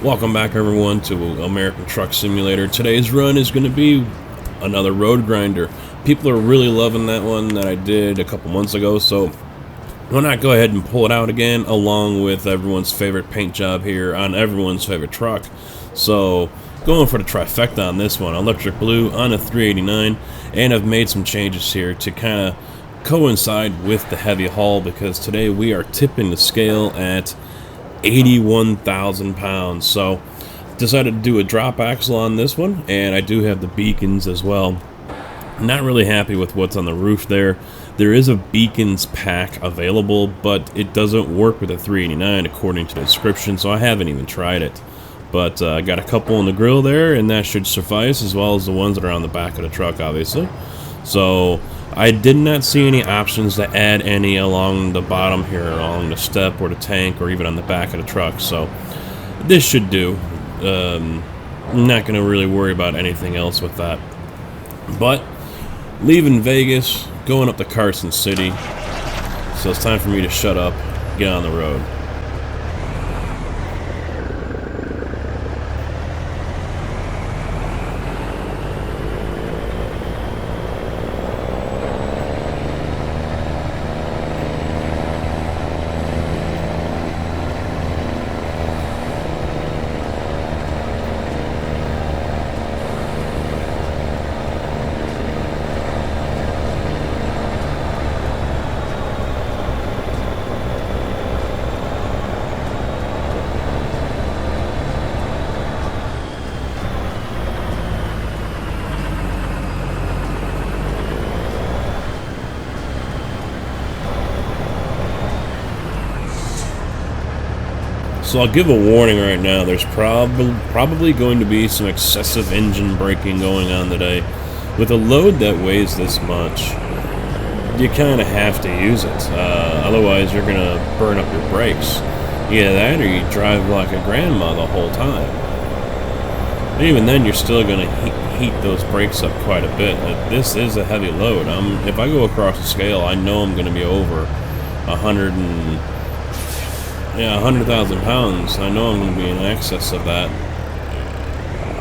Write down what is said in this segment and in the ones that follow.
Welcome back, everyone, to American Truck Simulator. Today's run is going to be another road grinder. People are really loving that one that I did a couple months ago, so why not go ahead and pull it out again, along with everyone's favorite paint job here on everyone's favorite truck. So, going for the trifecta on this one, electric blue on a 389, and I've made some changes here to kind of coincide with the heavy haul, because today we are tipping the scale at 81,000 pounds. So decided to do a drop axle on this one, and I do have the beacons as well. Not really happy with what's on the roof there. There is a beacons pack available, but it doesn't work with a 389 according to the description, so I haven't even tried it. But I got a couple in the grill there, and that should suffice, as well as the ones that are on the back of the truck, obviously. So I did not see any options to add any along the bottom here, along the step or the tank, or even on the back of the truck. So this should do. I'm not going to really worry about anything else with that. But leaving Vegas, going up to Carson City. So it's time for me to shut up, get on the road. So I'll give a warning right now. There's probably going to be some excessive engine braking going on today. With a load that weighs this much, you kind of have to use it. Otherwise, you're going to burn up your brakes. Either that, or you drive like a grandma the whole time. And even then, you're still going to heat those brakes up quite a bit. This is a heavy load. If I go across the scale, I know I'm going to be over 100,000 pounds. I know I'm going to be in excess of that.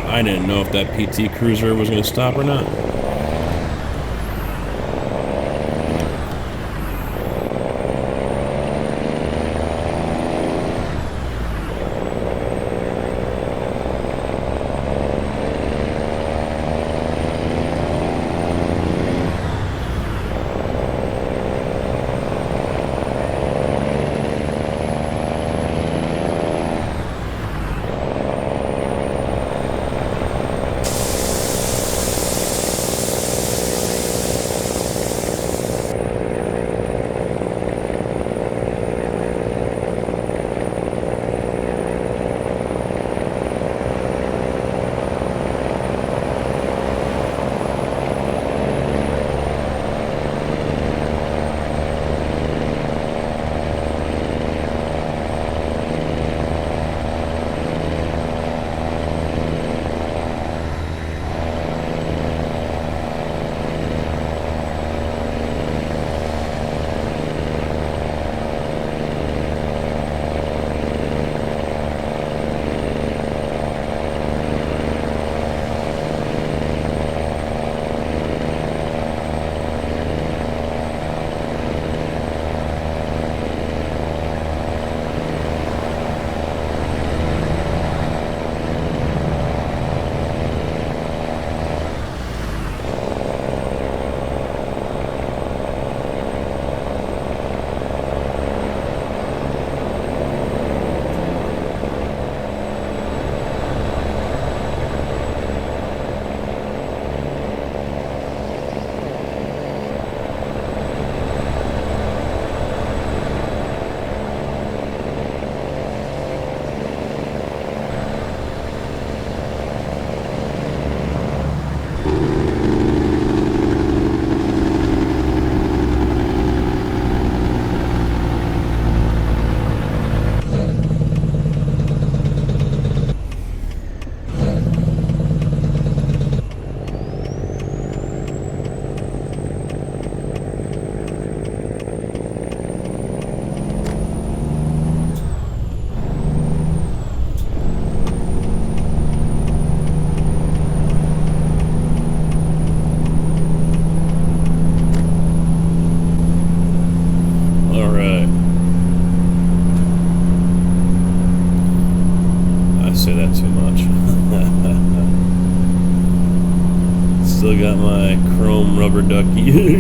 I didn't know if that PT Cruiser was going to stop or not.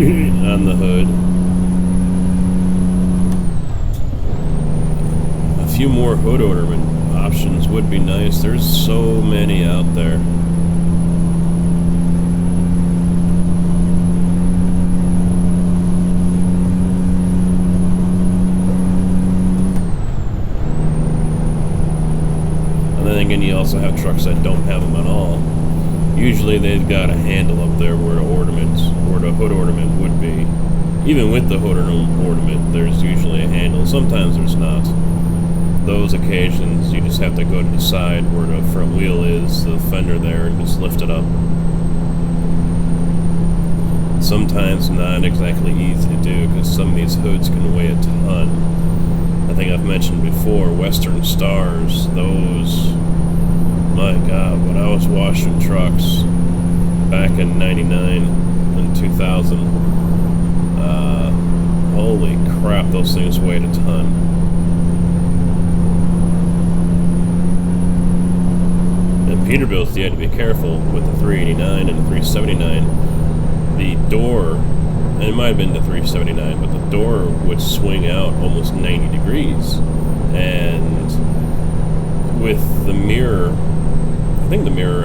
on the hood. A few more hood ornament options would be nice. There's so many out there. And then again, you also have trucks that don't have them at all. Usually they've got a handle up there where the hood ornament would be. Even with the hood ornament, there's usually a handle. Sometimes there's not. Those occasions, you just have to go to the side where the front wheel is, the fender there, and just lift it up. Sometimes not exactly easy to do because some of these hoods can weigh a ton. I think I've mentioned before, Western Stars, those, my God, when I was washing trucks back in 99 and 2000, holy crap, those things weighed a ton. And Peterbilt, you had to be careful with the 389 and the 379. The door, and it might have been the 379, but the door would swing out almost 90 degrees. And with the mirror, I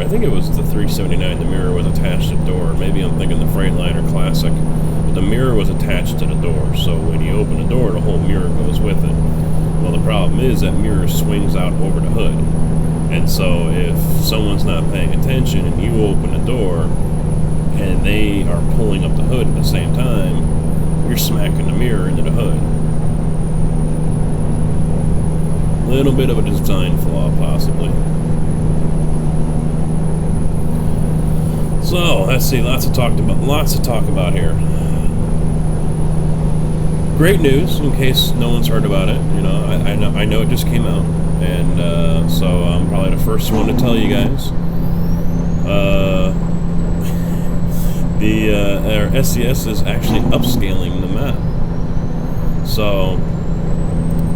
think it was the 379, the mirror was attached to the door. Maybe I'm thinking the Freightliner Classic. But the mirror was attached to the door, so when you open the door, the whole mirror goes with it. Well, the problem is that mirror swings out over the hood. And so if someone's not paying attention and you open the door and they are pulling up the hood at the same time, you're smacking the mirror into the hood. A little bit of a design flaw, possibly. So, let's see, lots to talk about here. Great news, in case no one's heard about it. You know, I know it just came out, and so I'm probably the first one to tell you guys. Our SCS is actually upscaling the map. So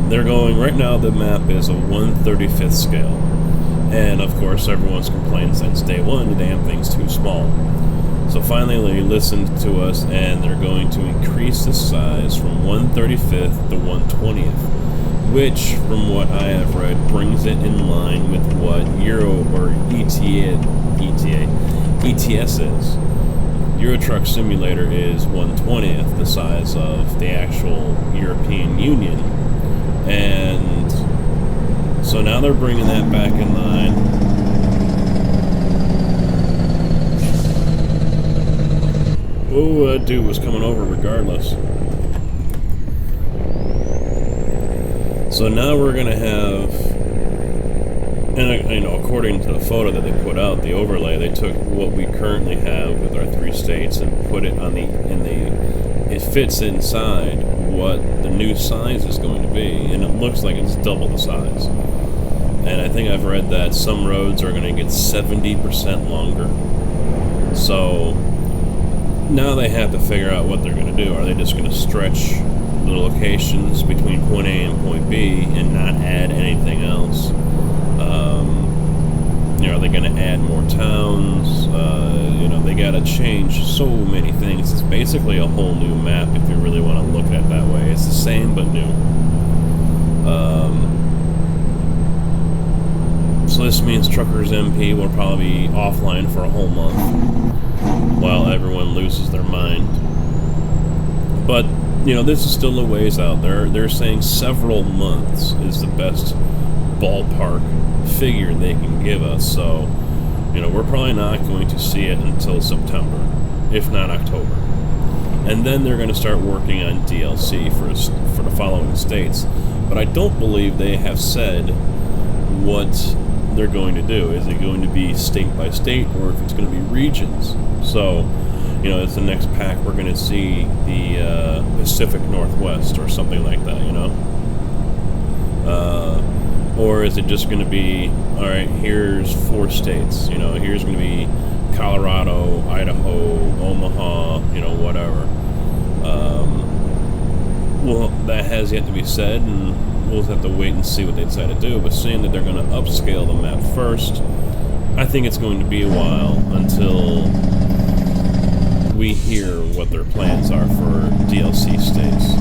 they're going right now. The map is a 1/35th scale, and of course, everyone's complained since day one the damn thing's too small. So finally, they listened to us, and they're going to increase the size from 1/35th to 1/20th, which, from what I have read, brings it in line with what Euro or ETS is. Euro Truck Simulator is 1/20th the size of the actual European Union, and so now they're bringing that back in line. Oh, that dude was coming over regardless. So now we're gonna have, and you know, according to the photo that they put out, the overlay, they took what we currently have with our 3 states and put it on it fits inside what the new size is going to be, and it looks like it's double the size. And I think I've read that some roads are going to get 70% longer. So now they have to figure out what they're going to do. Are they just going to stretch the locations between point A and point B and not add anything else? You know, are they going to add more towns? You know, they got to change so many things. It's basically a whole new map if you really want to look at it that way. It's the same but new. So this means Truckers MP will probably be offline for a whole month while everyone loses their mind. But, you know, this is still a ways out. They're saying several months is the best ballpark figure they can give us. So, you know, we're probably not going to see it until September, if not October. And then they're going to start working on DLC for the following states. But I don't believe they have said what they're going to do. Is it going to be state by state, or if it's going to be regions? So, you know, it's the next pack we're going to see the Pacific Northwest or something like that, you know? Or is it just going to be, all right, here's 4 states, you know, here's going to be Colorado, Idaho, Omaha, you know, whatever. Well, that has yet to be said, and we'll have to wait and see what they decide to do. But seeing that they're going to upscale the map first, I think it's going to be a while until we hear what their plans are for DLC states.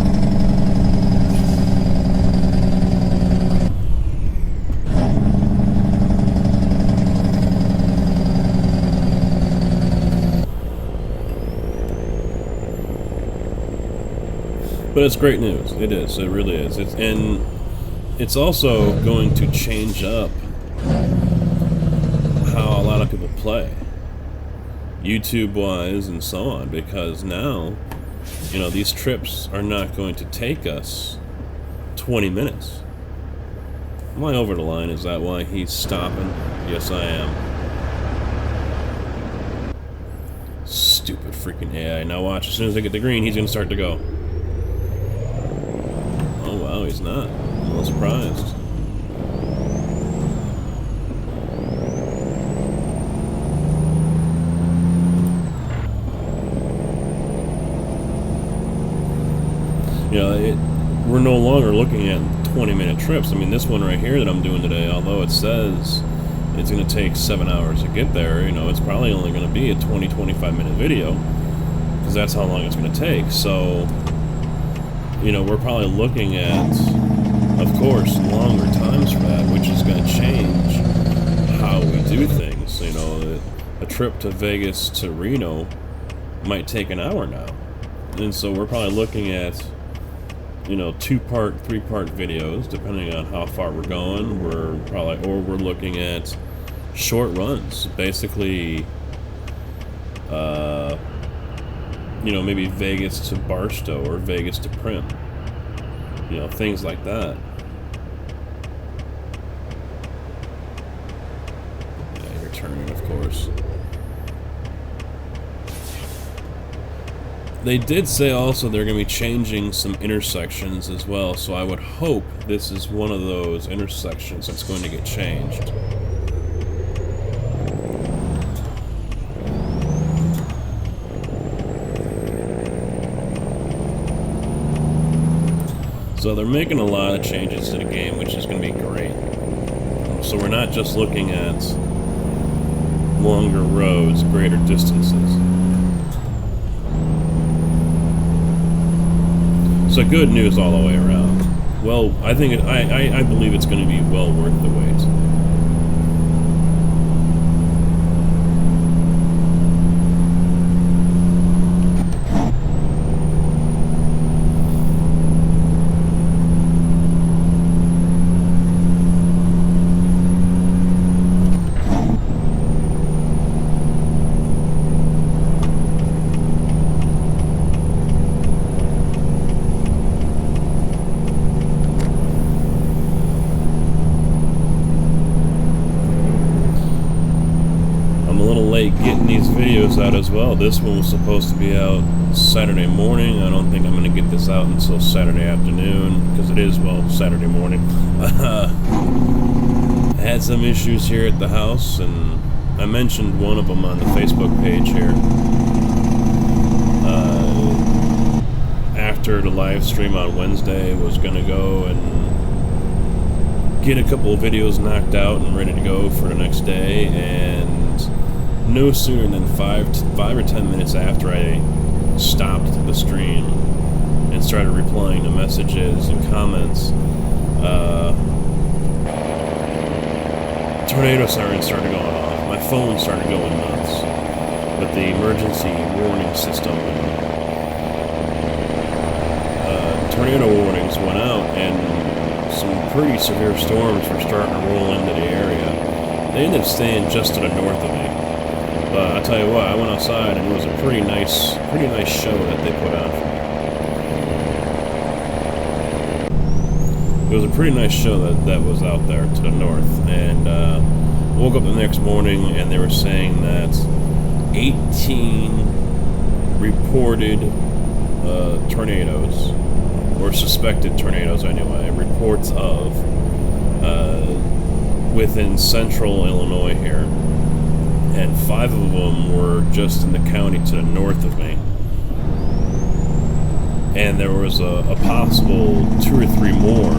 But it's great news. It is. It really is. And it's also going to change up how a lot of people play, YouTube-wise and so on, because now, you know, these trips are not going to take us 20 minutes. Am I over the line? Is that why he's stopping? Yes, I am. Stupid freaking AI. Now watch, as soon as I get the green, he's going to start to go. Oh, wow, he's not. I'm a little surprised. You know, we're no longer looking at 20-minute trips. I mean, this one right here that I'm doing today, although it says it's going to take 7 hours to get there, you know, it's probably only going to be a 20-25-minute video, because that's how long it's going to take. So, you know, we're probably looking at, of course, longer times for that, which is going to change how we do things. You know, a trip to Vegas to Reno might take an hour now. And so we're probably looking at, you know, 2-part, 3-part videos, depending on how far we're going. We're looking at short runs, basically, you know, maybe Vegas to Barstow or Vegas to Prim, you know, things like that. Yeah, you're turning, of course. They did say also they're going to be changing some intersections as well, so I would hope this is one of those intersections that's going to get changed. So they're making a lot of changes to the game, which is going to be great. So we're not just looking at longer roads, greater distances. So good news all the way around. Well, I believe it's going to be well worth the wait. Getting these videos out as well. This one was supposed to be out Saturday morning. I don't think I'm going to get this out until Saturday afternoon, because it is, well, Saturday morning. I had some issues here at the house, and I mentioned one of them on the Facebook page here. After the live stream on Wednesday, was going to go and get a couple of videos knocked out and ready to go for the next day, and no sooner than 5 or 10 minutes after I stopped the stream and started replying to messages and comments, tornado sirens started going off. My phone started going nuts with the emergency warning system. Tornado warnings went out, and some pretty severe storms were starting to roll into the area. They ended up staying just to the north of me. But I'll tell you what, I went outside and it was a pretty nice show that they put on for me. It was a pretty nice show that was out there to the north. And woke up the next morning and they were saying that 18 reported tornadoes, or suspected tornadoes anyway, reports of, within central Illinois here. And 5 of them were just in the county to the north of me. And there was a possible 2 or 3 more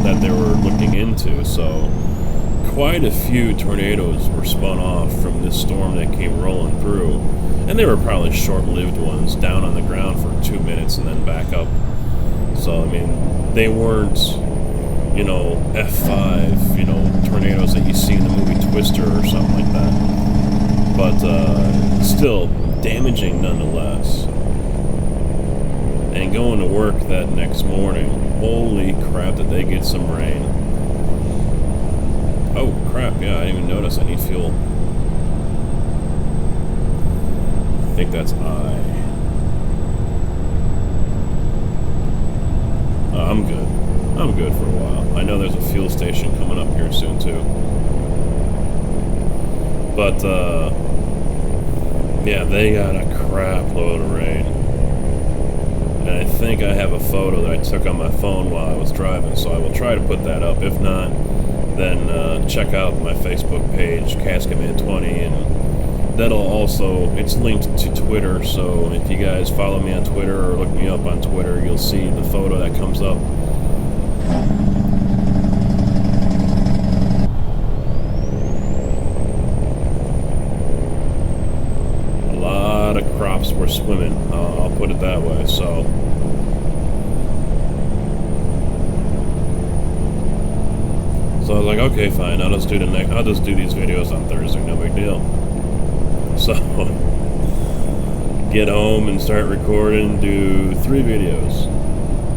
that they were looking into. So quite a few tornadoes were spun off from this storm that came rolling through. And they were probably short-lived ones, down on the ground for 2 minutes and then back up. So, I mean, they weren't, you know, F5, you know, tornadoes that you see in the movie Twister or something like that. But still damaging nonetheless. And going to work that next morning, holy crap, did they get some rain. Oh crap, yeah, I didn't even notice I need fuel. I think that's I'm good. I'm good for a while. I know there's a fuel station coming up here soon too. But yeah, they got a crap load of rain. And I think I have a photo that I took on my phone while I was driving, so I will try to put that up. If not, then check out my Facebook page, Carson N14, and that'll also, it's linked to Twitter, so if you guys follow me on Twitter or look me up on Twitter, you'll see the photo that comes up. A lot of crops were swimming, I'll put it that way, so I was like, okay, fine, I'll just do these videos on Thursday, no big deal. So, get home and start recording, do 3 videos.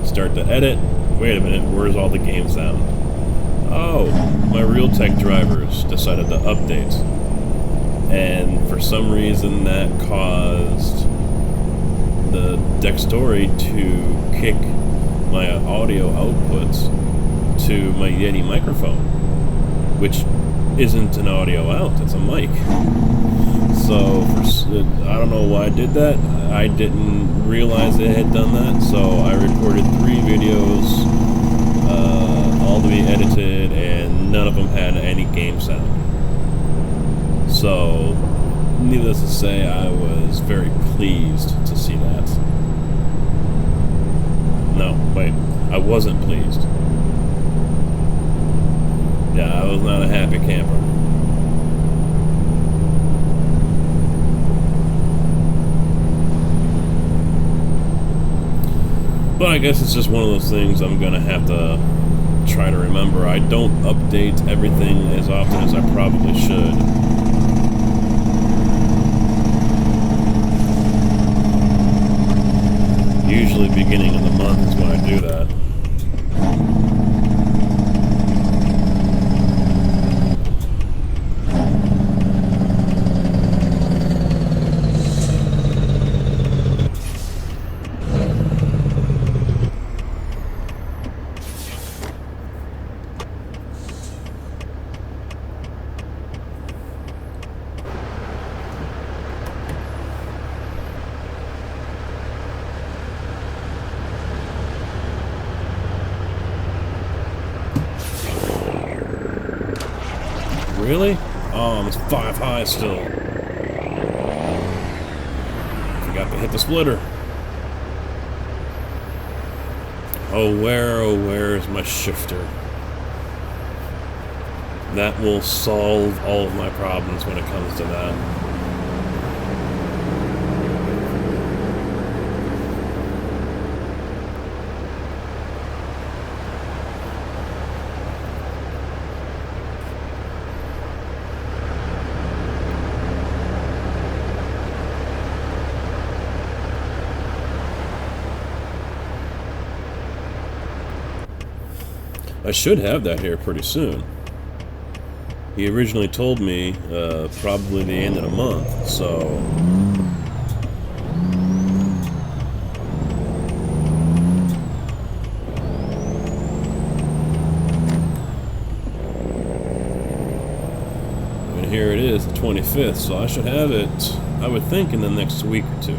Start to edit. Wait a minute, where's all the game sound? Oh, my Realtek drivers decided to update. And for some reason that caused the Dextory to kick my audio outputs to my Yeti microphone, which isn't an audio out, it's a mic. So, I don't know why I did that. I didn't realize it had done that, so I recorded 3 videos, all to be edited, and none of them had any game sound. So, needless to say, I was very pleased to see that. No, wait, I wasn't pleased. Yeah, I was not a happy camper. But I guess it's just one of those things I'm going to have to try to remember. I don't update everything as often as I probably should. Usually beginning of the month is when I do that. Really? Oh, it's 5 high still. Forgot to hit the splitter. Oh, where is my shifter? That will solve all of my problems when it comes to that. I should have that here pretty soon. He originally told me probably the end of the month, so... And here it is, the 25th, so I should have it, I would think, in the next week or 2.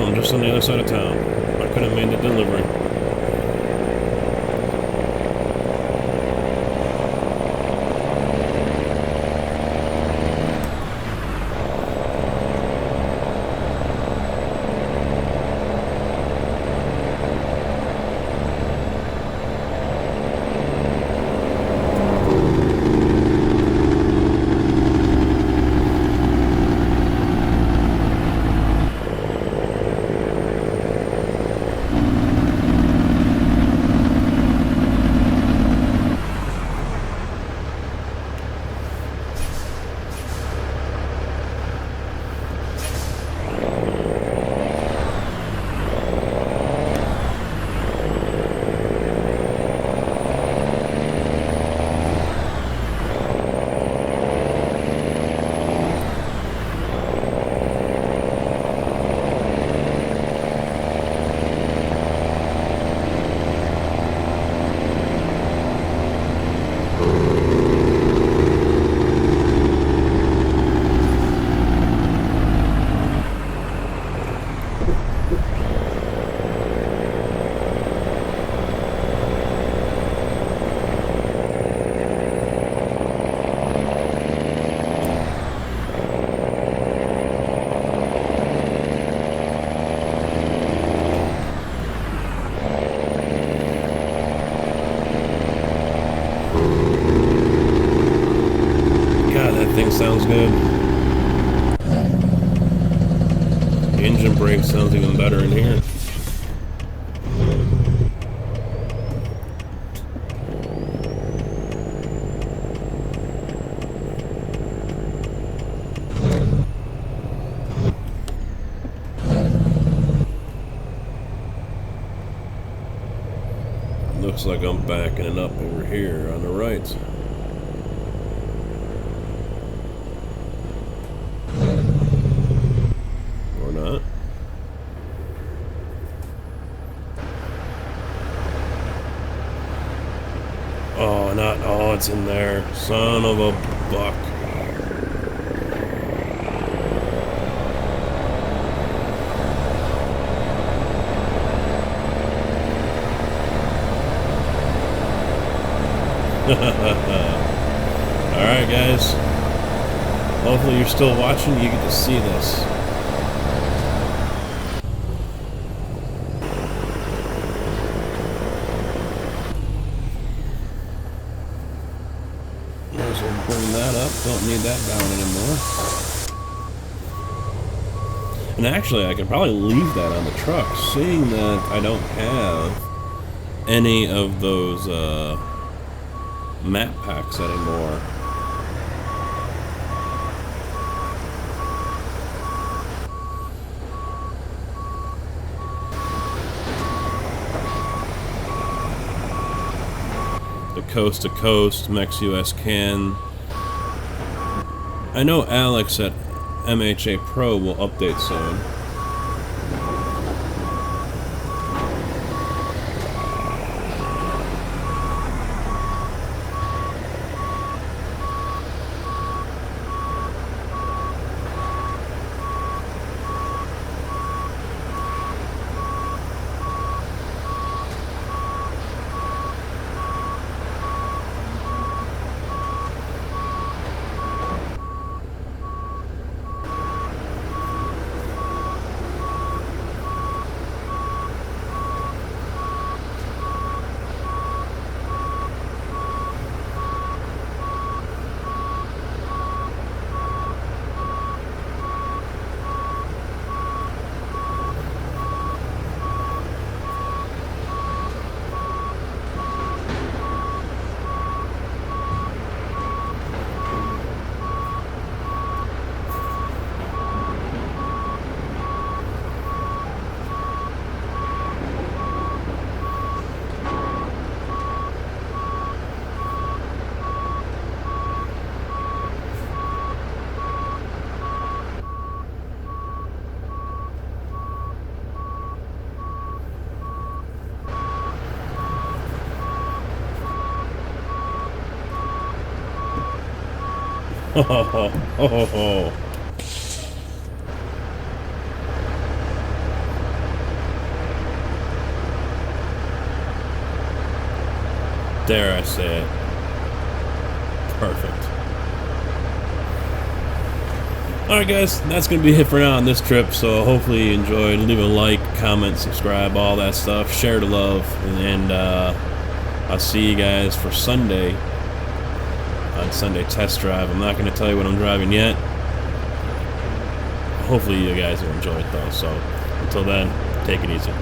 No, I'm just on the other side of town. I could have made the delivery. Sounds good. The engine brake sounds even better in here. Looks like I'm backing it up over here on the right. Oh, not, oh, it's in there. Son of a buck. Alright, guys. Hopefully you're still watching, you get to see this. Bring that up, don't need that down anymore. And actually, I could probably leave that on the truck, seeing that I don't have any of those map packs anymore. The Coast to Coast, Mex US Can. I know Alex at MHA Pro will update soon. Dare I say it. Perfect. Alright guys, that's going to be it for now on this trip, so hopefully you enjoyed. Leave a like, comment, subscribe, all that stuff. Share the love, and I'll see you guys for Sunday, on Sunday test drive. I'm not going to tell you what I'm driving yet. Hopefully you guys will enjoy it though, so until then, take it easy.